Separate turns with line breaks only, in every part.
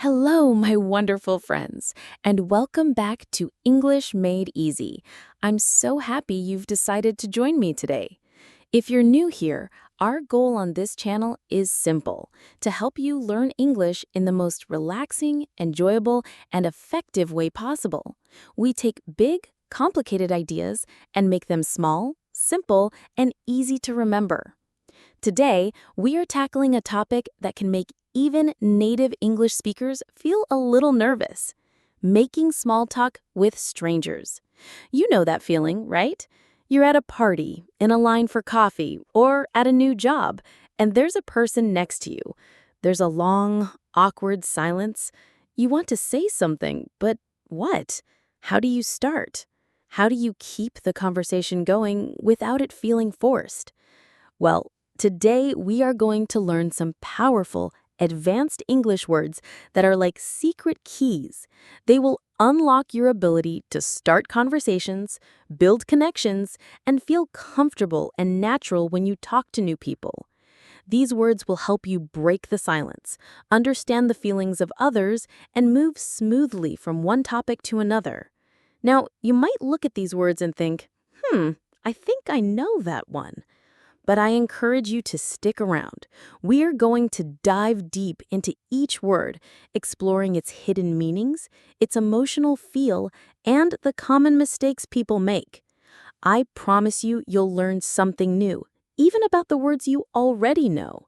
Hello, my wonderful friends, and welcome back to English Made Easy. I'm so happy you've decided to join me today. If you're new here, our goal on this channel is simple: to help you learn English in the most relaxing, enjoyable, and effective way possible. We take big, complicated ideas and make them small, simple, and easy to remember. Today, we are tackling a topic that can make even native English speakers feel a little nervous: making small talk with strangers. You know that feeling, right? You're at a party, in a line for coffee, or at a new job, and there's a person next to you. There's a long, awkward silence. You want to say something, but what? How do you start? How do you keep the conversation going without it feeling forced? Well, today we are going to learn some powerful, advanced English words that are like secret keys. They will unlock your ability to start conversations, build connections, and feel comfortable and natural when you talk to new people. These words will help you break the silence, understand the feelings of others, and move smoothly from one topic to another. Now, you might look at these words and think, I think I know that one. But I encourage you to stick around. We are going to dive deep into each word, exploring its hidden meanings, its emotional feel, and the common mistakes people make. I promise you'll learn something new, even about the words you already know.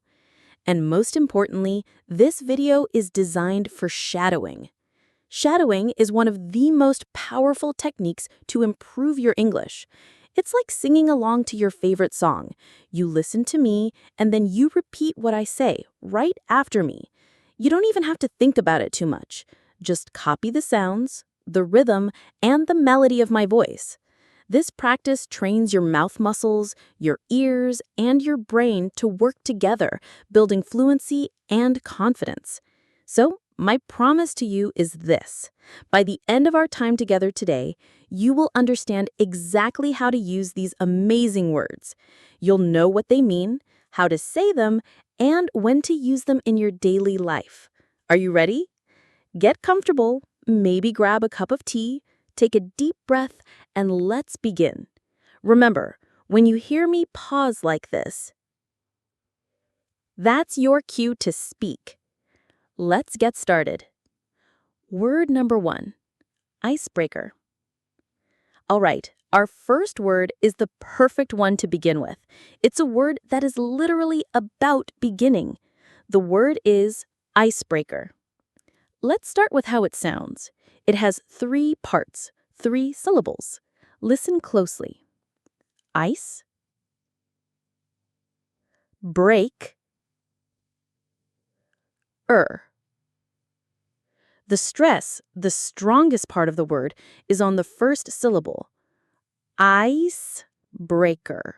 And most importantly, this video is designed for shadowing. Shadowing is one of the most powerful techniques to improve your English. It's like singing along to your favorite song. You listen to me, and then you repeat what I say right after me. You don't even have to think about it too much. Just copy the sounds, the rhythm, and the melody of my voice. This practice trains your mouth muscles, your ears, and your brain to work together, building fluency and confidence. So, my promise to you is this: by the end of our time together today, you will understand exactly how to use these amazing words. You'll know what they mean, how to say them, and when to use them in your daily life. Are you ready? Get comfortable, maybe grab a cup of tea, take a deep breath, and let's begin. Remember, when you hear me pause like this, that's your cue to speak. Let's get started. Word number 1, icebreaker. All right, our first word is the perfect one to begin with. It's a word that is literally about beginning. The word is icebreaker. Let's start with how it sounds. It has 3 parts, 3 syllables. Listen closely. Ice, break, The stress, the strongest part of the word, is on the first syllable. Ice breaker.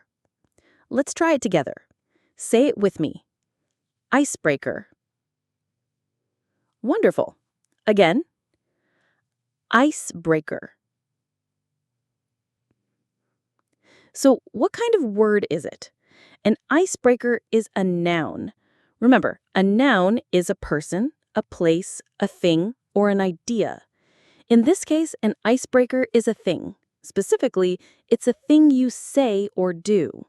Let's try it together. Say it with me. Icebreaker. Wonderful. Again. Icebreaker. So, what kind of word is it? An icebreaker is a noun. Remember, a noun is a person, a place, a thing, or an idea. In this case, an icebreaker is a thing. Specifically, it's a thing you say or do.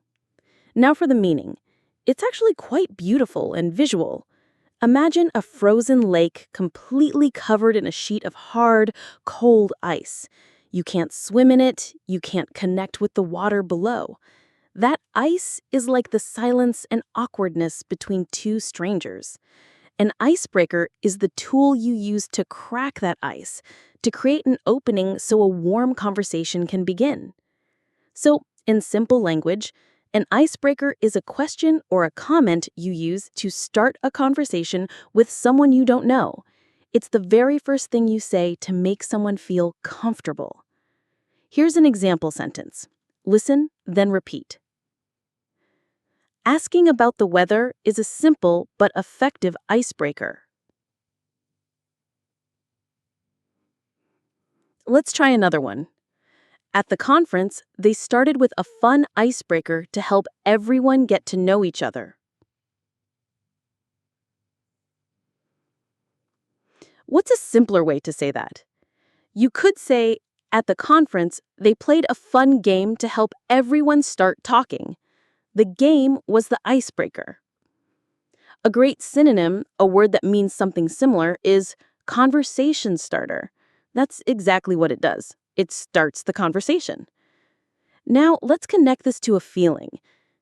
Now for the meaning. It's actually quite beautiful and visual. Imagine a frozen lake completely covered in a sheet of hard, cold ice. You can't swim in it, you can't connect with the water below. That ice is like the silence and awkwardness between 2 strangers. An icebreaker is the tool you use to crack that ice, to create an opening so a warm conversation can begin. So, in simple language, an icebreaker is a question or a comment you use to start a conversation with someone you don't know. It's the very first thing you say to make someone feel comfortable. Here's an example sentence. Listen, then repeat. Asking about the weather is a simple but effective icebreaker. Let's try another one. At the conference, they started with a fun icebreaker to help everyone get to know each other. What's a simpler way to say that? You could say, at the conference, they played a fun game to help everyone start talking. The game was the icebreaker. A great synonym, a word that means something similar, is conversation starter. That's exactly what it does. It starts the conversation. Now, let's connect this to a feeling.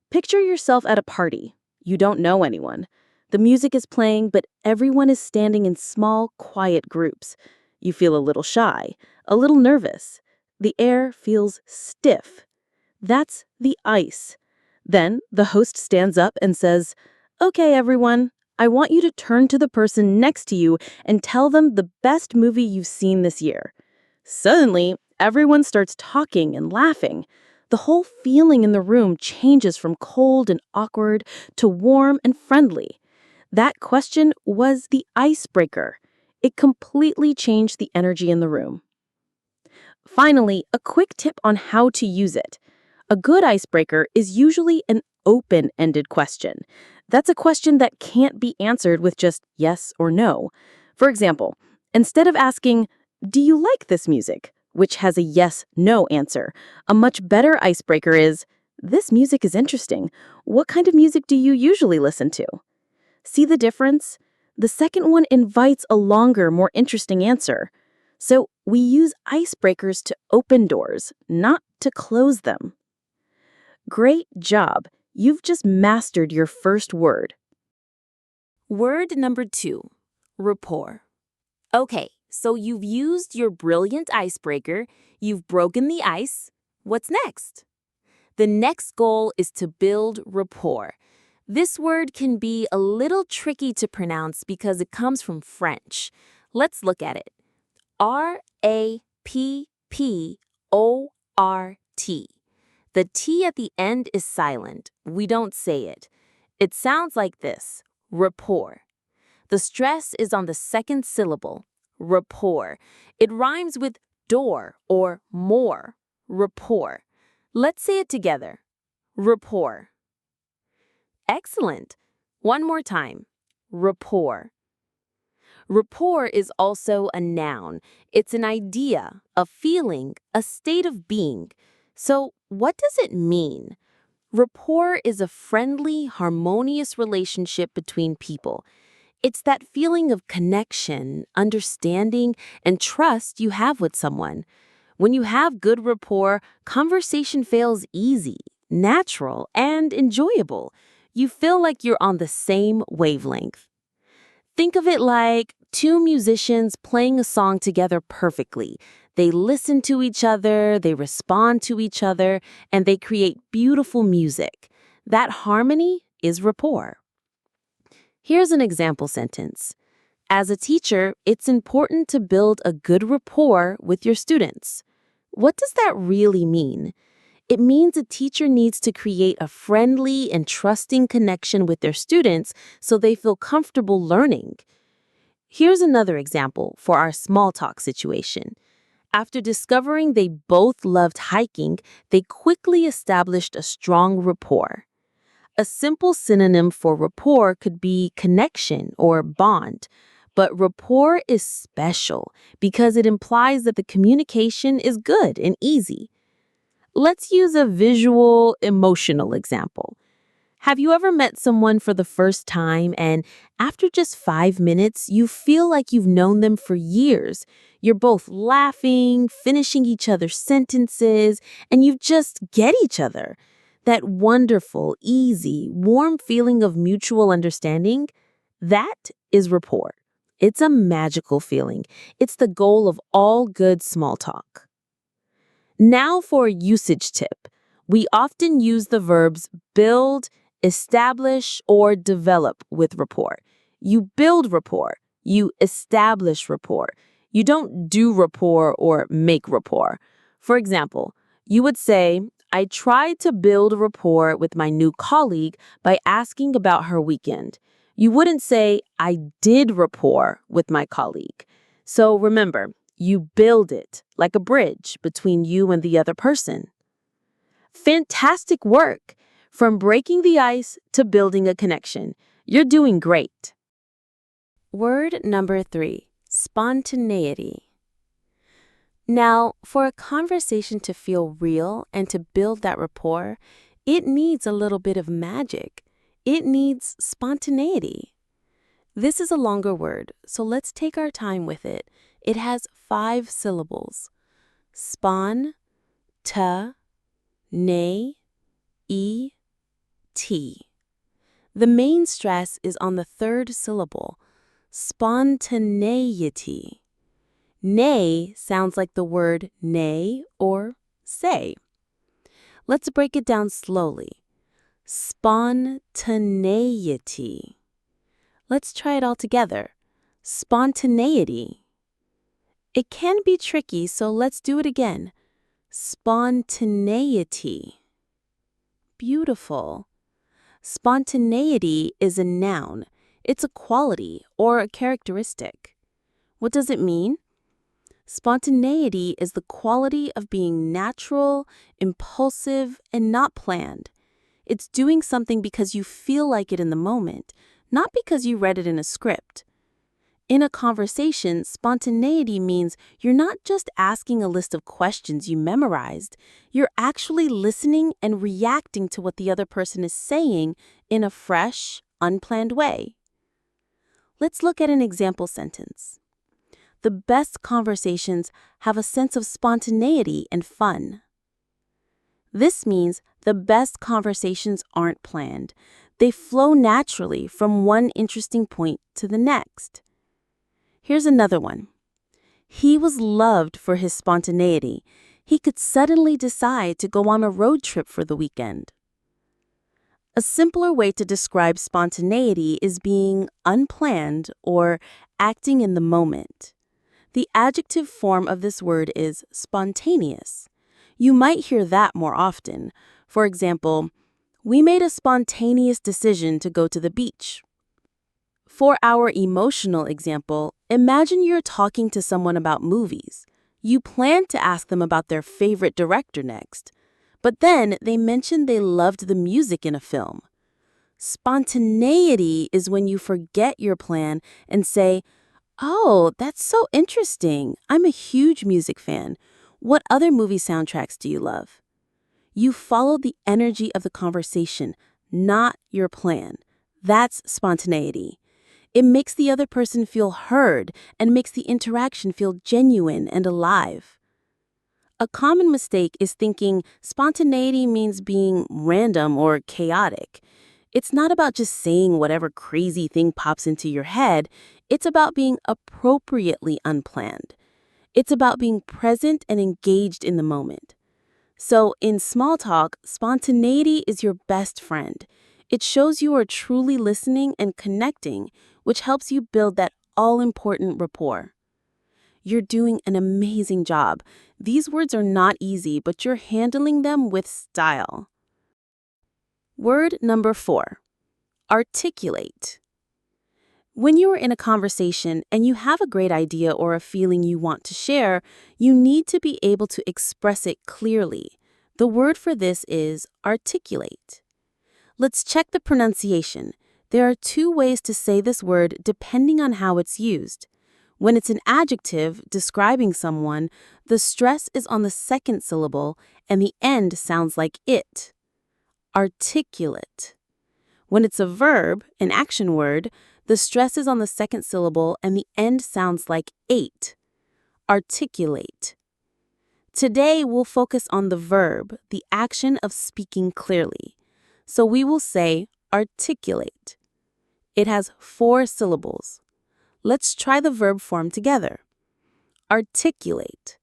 Picture yourself at a party. You don't know anyone. The music is playing, but everyone is standing in small, quiet groups. You feel a little shy, a little nervous. The air feels stiff. That's the ice. Then the host stands up and says, "Okay, everyone, I want you to turn to the person next to you and tell them the best movie you've seen this year." Suddenly, everyone starts talking and laughing. The whole feeling in the room changes from cold and awkward to warm and friendly. That question was the icebreaker. It completely changed the energy in the room. Finally, a quick tip on how to use it. A good icebreaker is usually an open-ended question. That's a question that can't be answered with just yes or no. For example, instead of asking, "Do you like this music?" which has a yes/no answer, a much better icebreaker is, "This music is interesting. What kind of music do you usually listen to?" See the difference? The second one invites a longer, more interesting answer. So we use icebreakers to open doors, not to close them. Great job! You've just mastered your first word.
Word number 2, rapport. Okay, so you've used your brilliant icebreaker, you've broken the ice. What's next? The next goal is to build rapport. This word can be a little tricky to pronounce because it comes from French. Let's look at it. R-A-P-P-O-R-T. The T at the end is silent. We don't say it. It sounds like this, rapport. The stress is on the second syllable, rapport. It rhymes with door or more, rapport. Let's say it together, rapport. Excellent. One more time, rapport. Rapport is also a noun. It's an idea, a feeling, a state of being. So, what does it mean? Rapport is a friendly, harmonious relationship between people. It's that feeling of connection, understanding, and trust you have with someone. When you have good rapport, conversation feels easy, natural, and enjoyable. You feel like you're on the same wavelength. Think of it like two musicians playing a song together perfectly. They listen to each other, they respond to each other, and they create beautiful music. That harmony is rapport. Here's an example sentence. As a teacher, it's important to build a good rapport with your students. What does that really mean? It means a teacher needs to create a friendly and trusting connection with their students so they feel comfortable learning. Here's another example for our small talk situation. After discovering they both loved hiking, they quickly established a strong rapport. A simple synonym for rapport could be connection or bond, but rapport is special because it implies that the communication is good and easy. Let's use a visual, emotional example. Have you ever met someone for the first time and after just 5 minutes, you feel like you've known them for years? You're both laughing, finishing each other's sentences, and you just get each other. That wonderful, easy, warm feeling of mutual understanding, that is rapport. It's a magical feeling. It's the goal of all good small talk. Now for a usage tip. We often use the verbs build, establish, or develop with rapport. You build rapport. You establish rapport. You don't do rapport or make rapport. For example, you would say, "I tried to build rapport with my new colleague by asking about her weekend." You wouldn't say, "I did rapport with my colleague." So remember, you build it like a bridge between you and the other person. Fantastic work! From breaking the ice to building a connection. You're doing great.
Word number 3,
Spontaneity. Now, for a conversation to feel real and to build that rapport, it needs a little bit of magic. It needs spontaneity. This is a longer word, so let's take our time with it. It has 5 syllables. Spon, ta, ne, e, t. The main stress is on the 3rd syllable, spontaneity. Nay sounds like the word nay or say. Let's break it down slowly. Spontaneity. Let's try it all together. Spontaneity. It can be tricky, so let's do it again. Spontaneity. Beautiful. Spontaneity is a noun. It's a quality or a characteristic. What does it mean? Spontaneity is the quality of being natural, impulsive, and not planned. It's doing something because you feel like it in the moment, not because you read it in a script. In a conversation, spontaneity means you're not just asking a list of questions you memorized, you're actually listening and reacting to what the other person is saying in a fresh, unplanned way. Let's look at an example sentence. The best conversations have a sense of spontaneity and fun. This means the best conversations aren't planned. They flow naturally from one interesting point to the next. Here's another one. He was loved for his spontaneity. He could suddenly decide to go on a road trip for the weekend. A simpler way to describe spontaneity is being unplanned or acting in the moment. The adjective form of this word is spontaneous. You might hear that more often. For example, we made a spontaneous decision to go to the beach. For our emotional example, imagine you're talking to someone about movies. You plan to ask them about their favorite director next, but then they mention they loved the music in a film. Spontaneity is when you forget your plan and say, "Oh, that's so interesting. I'm a huge music fan. What other movie soundtracks do you love?" You follow the energy of the conversation, not your plan. That's spontaneity. It makes the other person feel heard and makes the interaction feel genuine and alive. A common mistake is thinking spontaneity means being random or chaotic. It's not about just saying whatever crazy thing pops into your head. It's about being appropriately unplanned. It's about being present and engaged in the moment. So, in small talk, spontaneity is your best friend. It shows you are truly listening and connecting, which helps you build that all-important rapport. You're doing an amazing job. These words are not easy, but you're handling them with style. Word number 4, articulate. When you are in a conversation and you have a great idea or a feeling you want to share, you need to be able to express it clearly. The word for this is articulate. Let's check the pronunciation. There are 2 ways to say this word depending on how it's used. When it's an adjective describing someone, the stress is on the 2nd syllable and the end sounds like it. Articulate. When it's a verb, an action word, the stress is on the 2nd syllable and the end sounds like ate. Articulate. Today, we'll focus on the verb, the action of speaking clearly. So we will say articulate. It has 4 syllables. Let's try the verb form together. Articulate.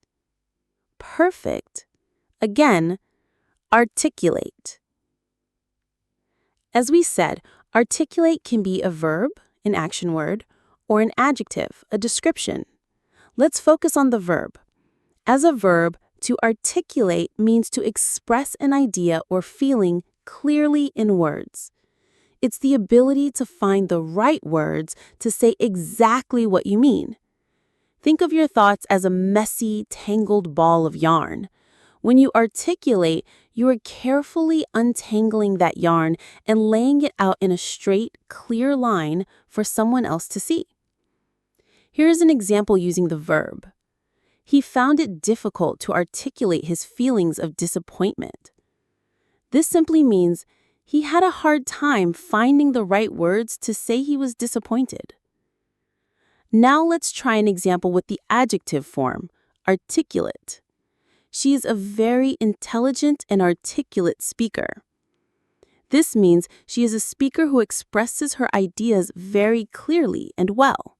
Perfect. Again, articulate. As we said, articulate can be a verb, an action word, or an adjective, a description. Let's focus on the verb. As a verb, to articulate means to express an idea or feeling clearly in words. It's the ability to find the right words to say exactly what you mean. Think of your thoughts as a messy, tangled ball of yarn. When you articulate, you are carefully untangling that yarn and laying it out in a straight, clear line for someone else to see. Here's an example using the verb. He found it difficult to articulate his feelings of disappointment. This simply means he had a hard time finding the right words to say he was disappointed. Now let's try an example with the adjective form, articulate. She is a very intelligent and articulate speaker. This means she is a speaker who expresses her ideas very clearly and well.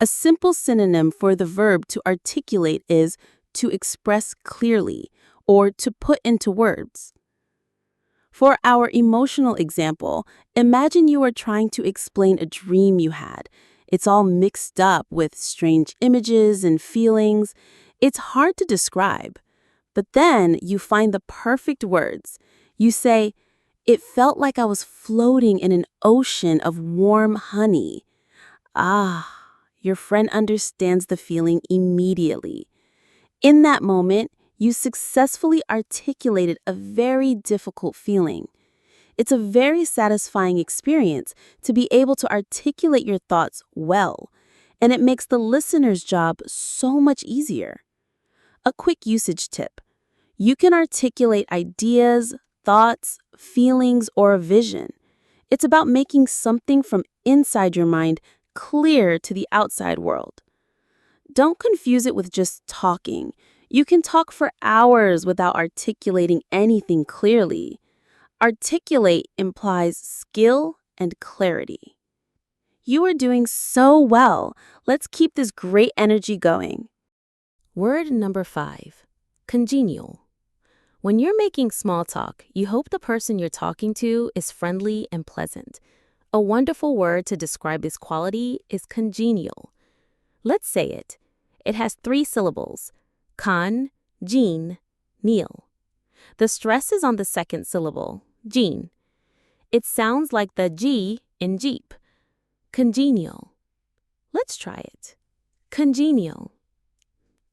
A simple synonym for the verb to articulate is to express clearly or to put into words. For our emotional example, imagine you are trying to explain a dream you had. It's all mixed up with strange images and feelings. It's hard to describe. But then you find the perfect words. You say, "It felt like I was floating in an ocean of warm honey." Ah, your friend understands the feeling immediately. In that moment, you successfully articulated a very difficult feeling. It's a very satisfying experience to be able to articulate your thoughts well, and it makes the listener's job so much easier. A quick usage tip. You can articulate ideas, thoughts, feelings, or a vision. It's about making something from inside your mind clear to the outside world. Don't confuse it with just talking. You can talk for hours without articulating anything clearly. Articulate implies skill and clarity. You are doing so well. Let's keep this great energy going.
Word number 5, congenial. When you're making small talk, you hope the person you're talking to is friendly and pleasant. A wonderful word to describe this quality is congenial. Let's say it. It has 3 syllables, con-gene, neal. The stress is on the second syllable, gene. It sounds like the G in Jeep. Congenial. Let's try it. Congenial.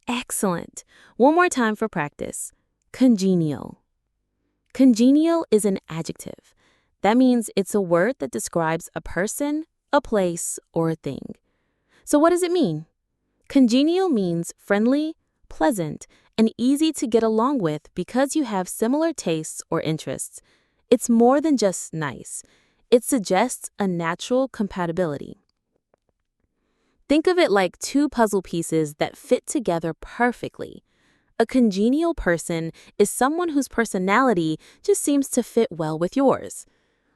Excellent. One more time for practice. Congenial. Congenial is an adjective. That means it's a word that describes a person, a place, or a thing. So what does it mean? Congenial means friendly, pleasant, and easy to get along with because you have similar tastes or interests. It's more than just nice. It suggests a natural compatibility. Think of it like 2 puzzle pieces that fit together perfectly. A congenial person is someone whose personality just seems to fit well with yours.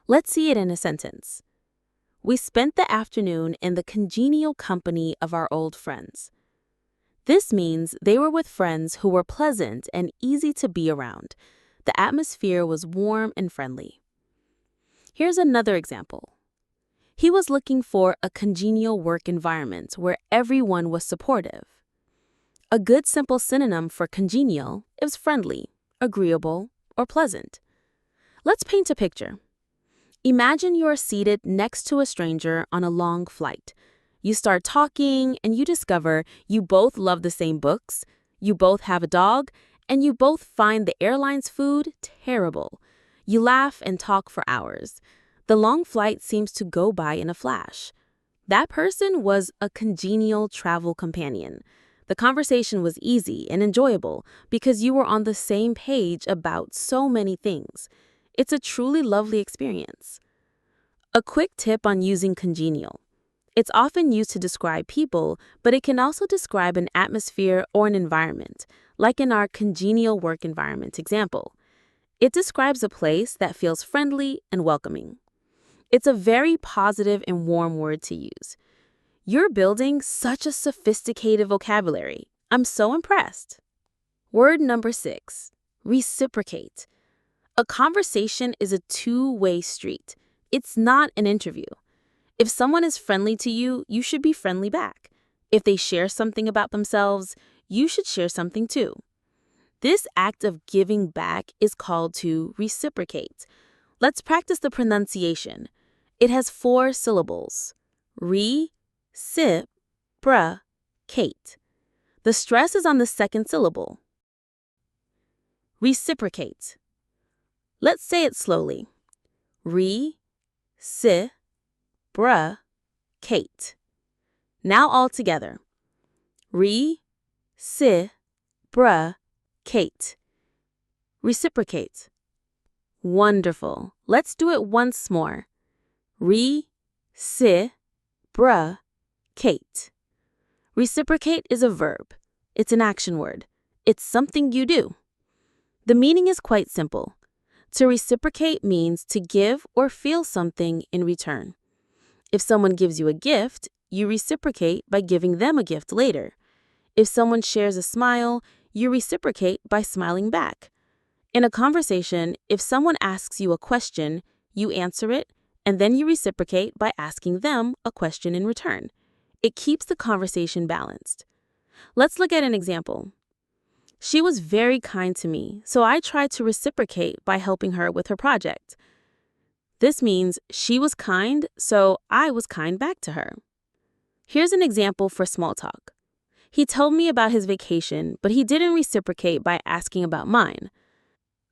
Let's see it in a sentence. We spent the afternoon in the congenial company of our old friends. This means they were with friends who were pleasant and easy to be around. The atmosphere was warm and friendly. Here's another example. He was looking for a congenial work environment where everyone was supportive. A good simple synonym for congenial is friendly, agreeable, or pleasant. Let's paint a picture. Imagine you are seated next to a stranger on a long flight. You start talking and you discover you both love the same books, you both have a dog, and you both find the airline's food terrible. You laugh and talk for hours. The long flight seems to go by in a flash. That person was a congenial travel companion. The conversation was easy and enjoyable because you were on the same page about so many things. It's a truly lovely experience. A quick tip on using congenial. It's often used to describe people, but it can also describe an atmosphere or an environment, like in our congenial work environment example. It describes a place that feels friendly and welcoming. It's a very positive and warm word to use. You're building such a sophisticated vocabulary. I'm so impressed. Word number 6, reciprocate. A conversation is a 2-way street. It's not an interview. If someone is friendly to you, you should be friendly back. If they share something about themselves, you should share something too. This act of giving back is called to reciprocate. Let's practice the pronunciation. It has 4 syllables. Re-sip-bra-cate. The stress is on the second syllable. Reciprocate. Let's say it slowly. Re-si-bra-cate.
Now all together. Re-si-bra-cate. Reciprocate. Wonderful. Let's do it once more. Re-si-bra-cate. Reciprocate is a verb. It's an action word. It's something you do. The meaning is quite simple. To reciprocate means to give or feel something in return. If someone gives you a gift, you reciprocate by giving them a gift later. If someone shares a smile, you reciprocate by smiling back. In a conversation, if someone asks you a question, you answer it, and then you reciprocate by asking them a question in return. It keeps the conversation balanced. Let's look at an example. She was very kind to me, so I tried to reciprocate by helping her with her project. This means she was kind, so I was kind back to her. Here's an example for small talk. He told me about his vacation, but he didn't reciprocate by asking about mine.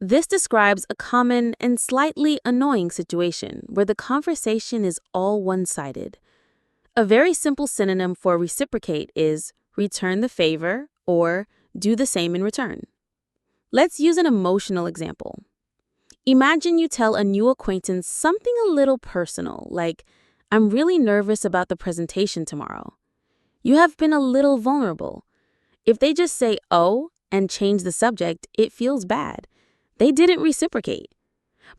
This describes a common and slightly annoying situation where the conversation is all one-sided. A very simple synonym for reciprocate is return the favor or do the same in return. Let's use an emotional example. Imagine you tell a new acquaintance something a little personal, like, I'm really nervous about the presentation tomorrow. You have been a little vulnerable. If they just say, oh, and change the subject, it feels bad. They didn't reciprocate.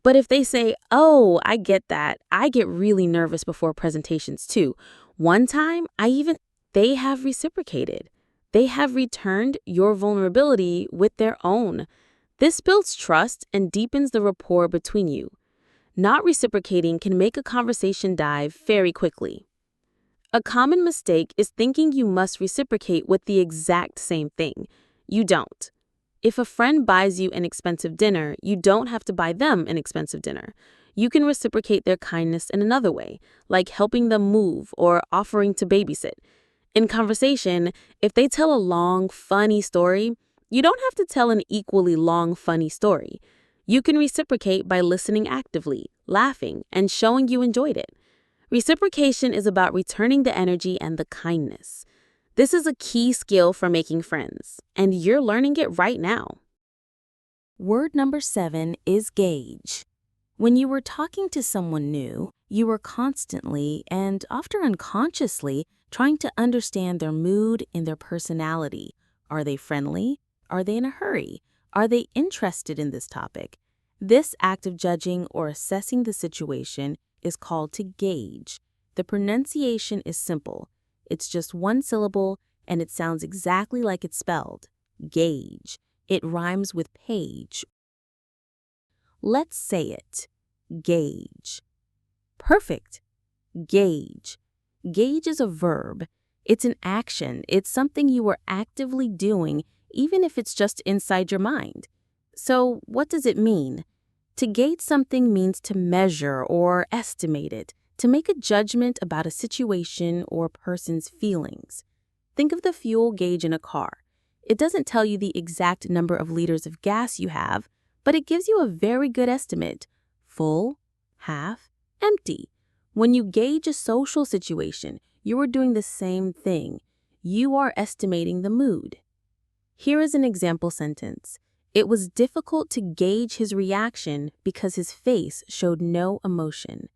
But if they say, oh, I get that. I get really nervous before presentations too. One time, they have reciprocated. They have returned your vulnerability with their own. This builds trust and deepens the rapport between you. Not reciprocating can make a conversation die very quickly. A common mistake is thinking you must reciprocate with the exact same thing. You don't. If a friend buys you an expensive dinner, you don't have to buy them an expensive dinner. You can reciprocate their kindness in another way, like helping them move or offering to babysit. In conversation, if they tell a long, funny story, you don't have to tell an equally long, funny story. You can reciprocate by listening actively, laughing, and showing you enjoyed it. Reciprocation is about returning the energy and the kindness. This is a key skill for making friends, and you're learning it right now.
Word number 7 is gauge. When you were talking to someone new, you were constantly and often unconsciously trying to understand their mood and their personality. Are they friendly? Are they in a hurry? Are they interested in this topic? This act of judging or assessing the situation is called to gauge. The pronunciation is simple. It's just one syllable, and it sounds exactly like it's spelled. Gauge. It rhymes with page. Let's say it. Gauge. Perfect. Gauge. Gauge is a verb. It's an action. It's something you are actively doing, even if it's just inside your mind. So, what does it mean? To gauge something means to measure or estimate it, to make a judgment about a situation or a person's feelings. Think of the fuel gauge in a car. It doesn't tell you the exact number of liters of gas you have, but it gives you a very good estimate. Full, half, empty. When you gauge a social situation, you are doing the same thing. You are estimating the mood. Here is an example sentence. It was difficult to gauge his reaction because his face showed no emotion.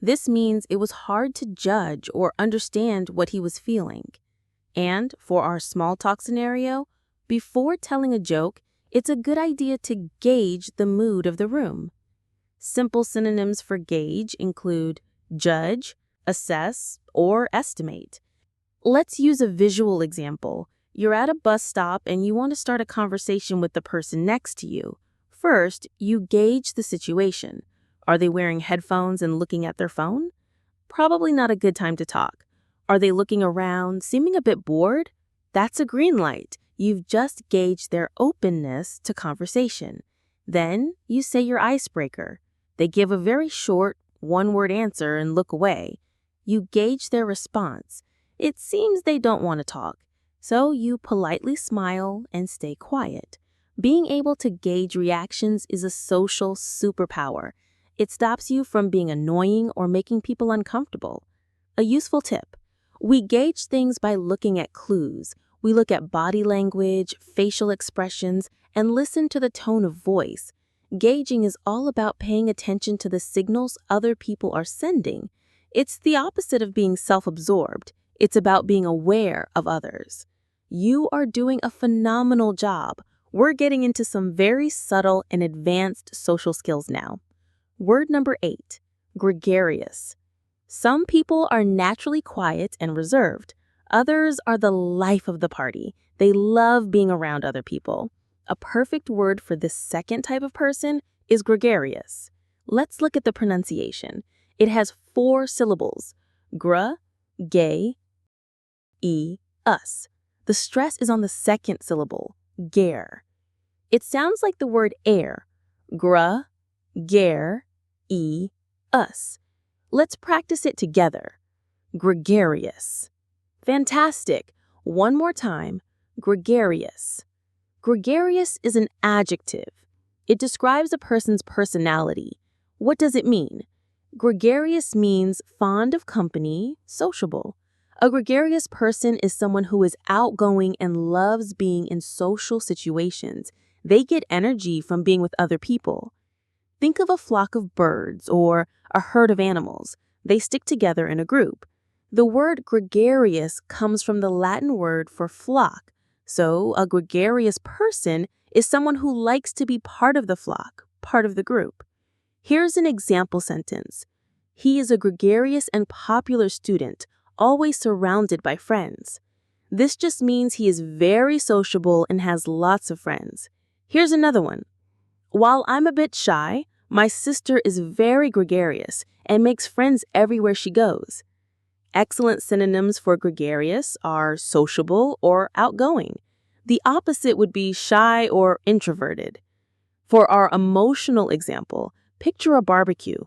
This means it was hard to judge or understand what he was feeling. And for our small talk scenario, before telling a joke, it's a good idea to gauge the mood of the room. Simple synonyms for gauge include judge, assess, or estimate. Let's use a visual example. You're at a bus stop and you want to start a conversation with the person next to you. First, you gauge the situation. Are they wearing headphones and looking at their phone? Probably not a good time to talk. Are they looking around, seeming a bit bored? That's a green light. You've just gauged their openness to conversation. Then you say your icebreaker. They give a very short, one-word answer and look away. You gauge their response. It seems they don't want to talk. So you politely smile and stay quiet. Being able to gauge reactions is a social superpower. It stops you from being annoying or making people uncomfortable. A useful tip.
We gauge things by looking at clues. We look at body language, facial expressions, and listen to the tone of voice. Gauging is all about paying attention to the signals other people are sending. It's the opposite of being self-absorbed. It's about being aware of others. You are doing a phenomenal job. We're getting into some very subtle and advanced social skills now. Word number 8, gregarious. Some people are naturally quiet and reserved. Others are the life of the party. They love being around other people. A perfect word for this second type of person is gregarious. Let's look at the pronunciation. It has 4 syllables: gr, gay, us. The stress is on the second syllable, gare. It sounds like the word air, gr, gare, us. Let's practice it together. Gregarious. Fantastic. One more time. Gregarious. Gregarious is an adjective. It describes a person's personality. What does it mean? Gregarious means fond of company, sociable. A gregarious person is someone who is outgoing and loves being in social situations. They get energy from being with other people. Think of a flock of birds or a herd of animals. They stick together in a group. The word gregarious comes from the Latin word for flock. So, a gregarious person is someone who likes to be part of the flock, part of the group. Here's an example sentence. He is a gregarious and popular student, always surrounded by friends. This just means he is very sociable and has lots of friends. Here's another one. While I'm a bit shy, my sister is very gregarious and makes friends everywhere she goes. Excellent synonyms for gregarious are sociable or outgoing. The opposite would be shy or introverted. For our emotional example, picture a barbecue.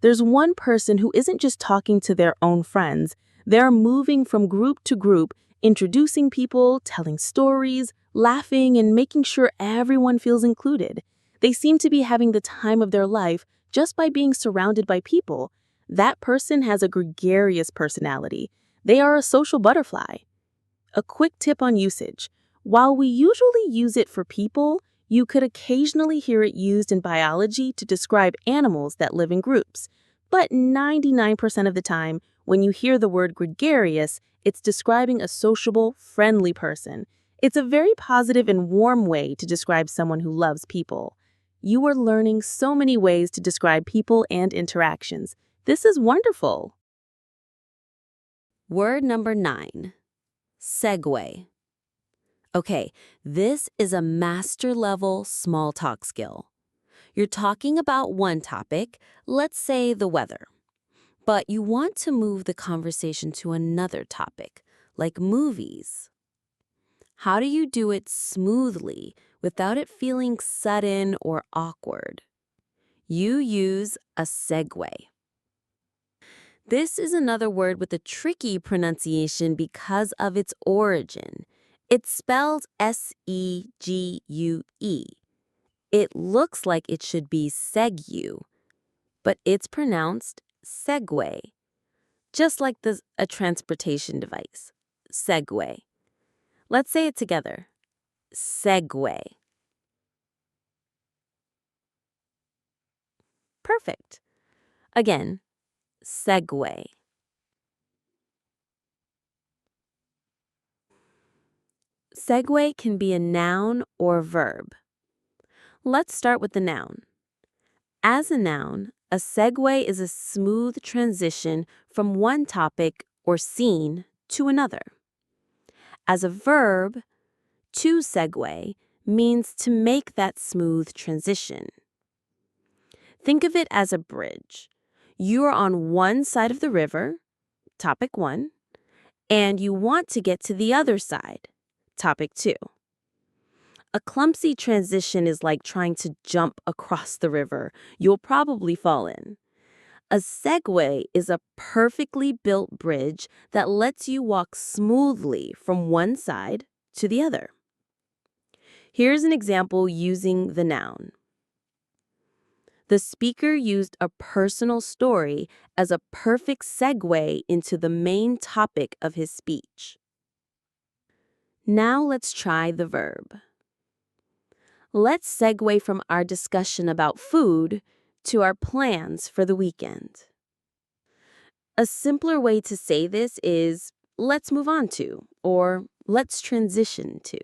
There's one person who isn't just talking to their own friends. They're moving from group to group, introducing people, telling stories, laughing, and making sure everyone feels included. They seem to be having the time of their life just by being surrounded by people. That person has a gregarious personality. They are a social butterfly. A quick tip on usage. While we usually use it for people, you could occasionally hear it used in biology to describe animals that live in groups. But 99% of the time, when you hear the word gregarious, it's describing a sociable, friendly person. It's a very positive and warm way to describe someone who loves people. You are learning so many ways to describe people and interactions. This is wonderful. Word number 9, segue. Okay, this is a master-level small talk skill. You're talking about one topic, let's say the weather, but you want to move the conversation to another topic, like movies. How do you do it smoothly without it feeling sudden or awkward? You use a segue. This is another word with a tricky pronunciation because of its origin. It's spelled S-E-G-U-E. It looks like it should be segue, but it's pronounced segue, just like a transportation device. Segue. Let's say it together. Segue. Perfect. Again, segue. Segue can be a noun or verb. Let's start with the noun. As a noun, a segue is a smooth transition from one topic or scene to another. As a verb, to segue means to make that smooth transition. Think of it as a bridge. You are on one side of the river, topic 1, and you want to get to the other side, topic 2. A clumsy transition is like trying to jump across the river. You'll probably fall in. A segue is a perfectly built bridge that lets you walk smoothly from one side to the other. Here's an example using the noun. The speaker used a personal story as a perfect segue into the main topic of his speech. Now let's try the verb. Let's segue from our discussion about food to our plans for the weekend. A simpler way to say this is, let's move on to, or let's transition to.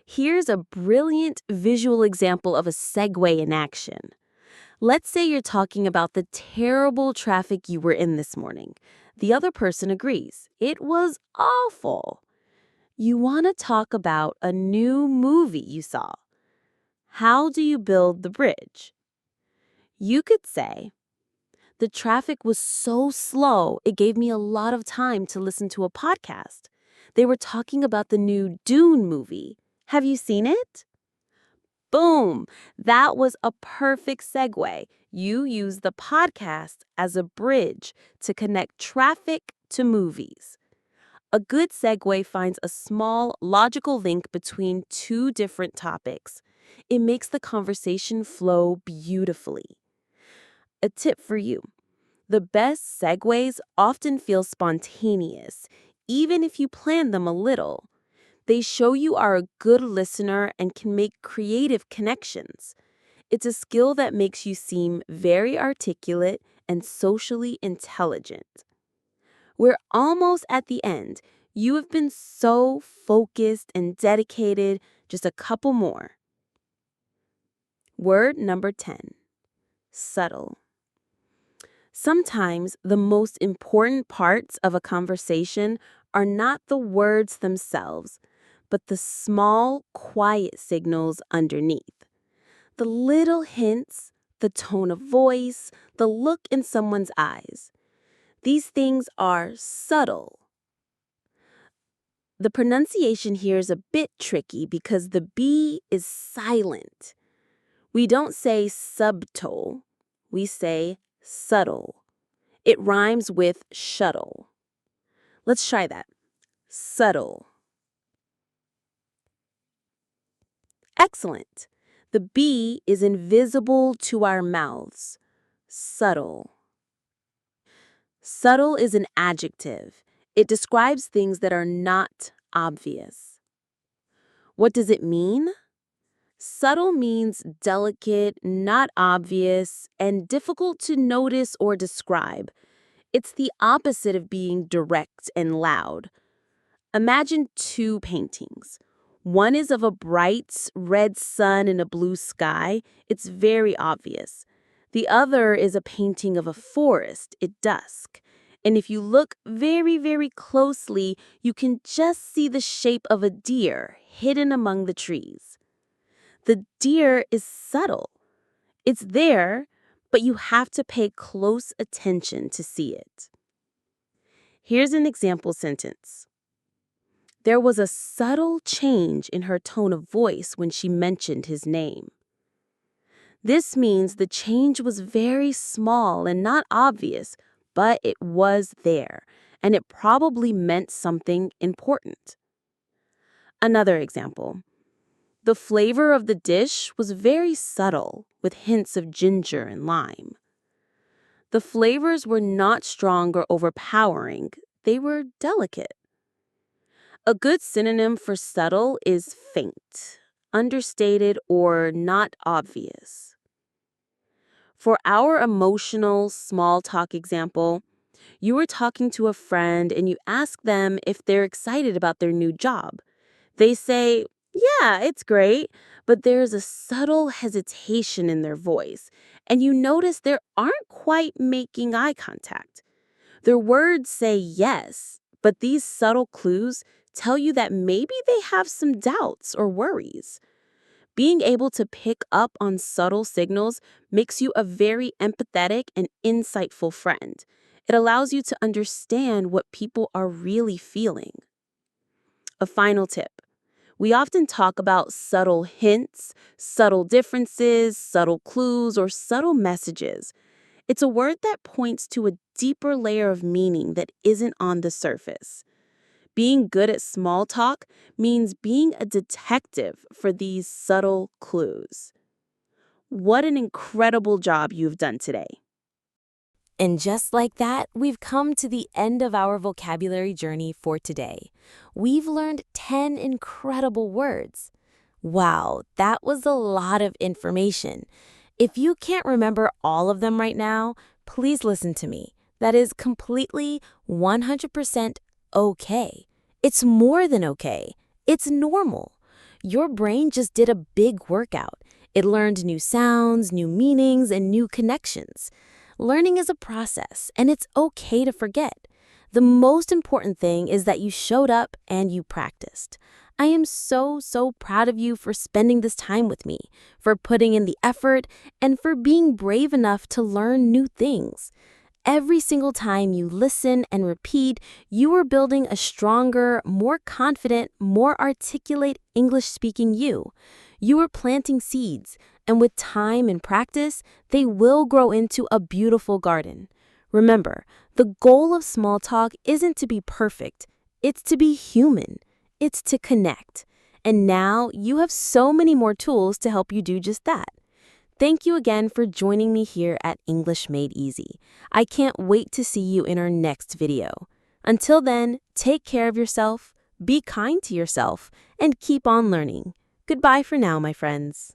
Here's a brilliant visual example of a segue in action. Let's say you're talking about the terrible traffic you were in this morning. The other person agrees. It was awful. You want to talk about a new movie you saw. How do you build the bridge? You could say, the traffic was so slow, it gave me a lot of time to listen to a podcast. They were talking about the new Dune movie. Have you seen it? Boom! That was a perfect segue. You use the podcast as a bridge to connect traffic to movies. A good segue finds a small, logical link between two different topics. It makes the conversation flow beautifully. A tip for you. The best segues often feel spontaneous, even if you plan them a little. They show you are a good listener and can make creative connections. It's a skill that makes you seem very articulate and socially intelligent. We're almost at the end. You have been so focused and dedicated. Just a couple more. Word number 10. Subtle. Sometimes the most important parts of a conversation are not the words themselves, but the small, quiet signals underneath. The little hints, the tone of voice, the look in someone's eyes. These things are subtle. The pronunciation here is a bit tricky because the B is silent. We don't say subtle, we say subtle. It rhymes with shuttle. Let's try that. Subtle. Excellent. The B is invisible to our mouths. Subtle. Subtle is an adjective. It describes things that are not obvious. What does it mean? Subtle means delicate, not obvious, and difficult to notice or describe. It's the opposite of being direct and loud. Imagine two paintings. One is of a bright red sun in a blue sky. It's very obvious. The other is a painting of a forest at dusk. And if you look very, very closely, you can just see the shape of a deer hidden among the trees. The deer is subtle. It's there, but you have to pay close attention to see it. Here's an example sentence. There was a subtle change in her tone of voice when she mentioned his name. This means the change was very small and not obvious, but it was there, and it probably meant something important. Another example. The flavor of the dish was very subtle, with hints of ginger and lime. The flavors were not strong or overpowering. They were delicate. A good synonym for subtle is faint, understated, or not obvious. For our emotional small talk example, you were talking to a friend and you ask them if they're excited about their new job. They say, yeah, it's great, but there's a subtle hesitation in their voice, and you notice they aren't quite making eye contact. Their words say yes, but these subtle clues tell you that maybe they have some doubts or worries. Being able to pick up on subtle signals makes you a very empathetic and insightful friend. It allows you to understand what people are really feeling. A final tip. We often talk about subtle hints, subtle differences, subtle clues, or subtle messages. It's a word that points to a deeper layer of meaning that isn't on the surface. Being good at small talk means being a detective for these subtle clues. What an incredible job you've done today.
And just like that, we've come to the end of our vocabulary journey for today. We've learned 10 incredible words. Wow, that was a lot of information. If you can't remember all of them right now, please listen to me. That is completely 100% okay. It's more than okay. It's normal. Your brain just did a big workout. It learned new sounds, new meanings, and new connections. Learning is a process, and it's okay to forget. The most important thing is that you showed up and you practiced. I am so proud of you for spending this time with me, for putting in the effort, and for being brave enough to learn new things. Every single time you listen and repeat, you are building a stronger, more confident, more articulate English-speaking you. You are planting seeds, and with time and practice, they will grow into a beautiful garden. Remember, the goal of small talk isn't to be perfect. It's to be human. It's to connect. And now you have so many more tools to help you do just that. Thank you again for joining me here at English Made Easy. I can't wait to see you in our next video. Until then, take care of yourself, be kind to yourself, and keep on learning. Goodbye for now, my friends.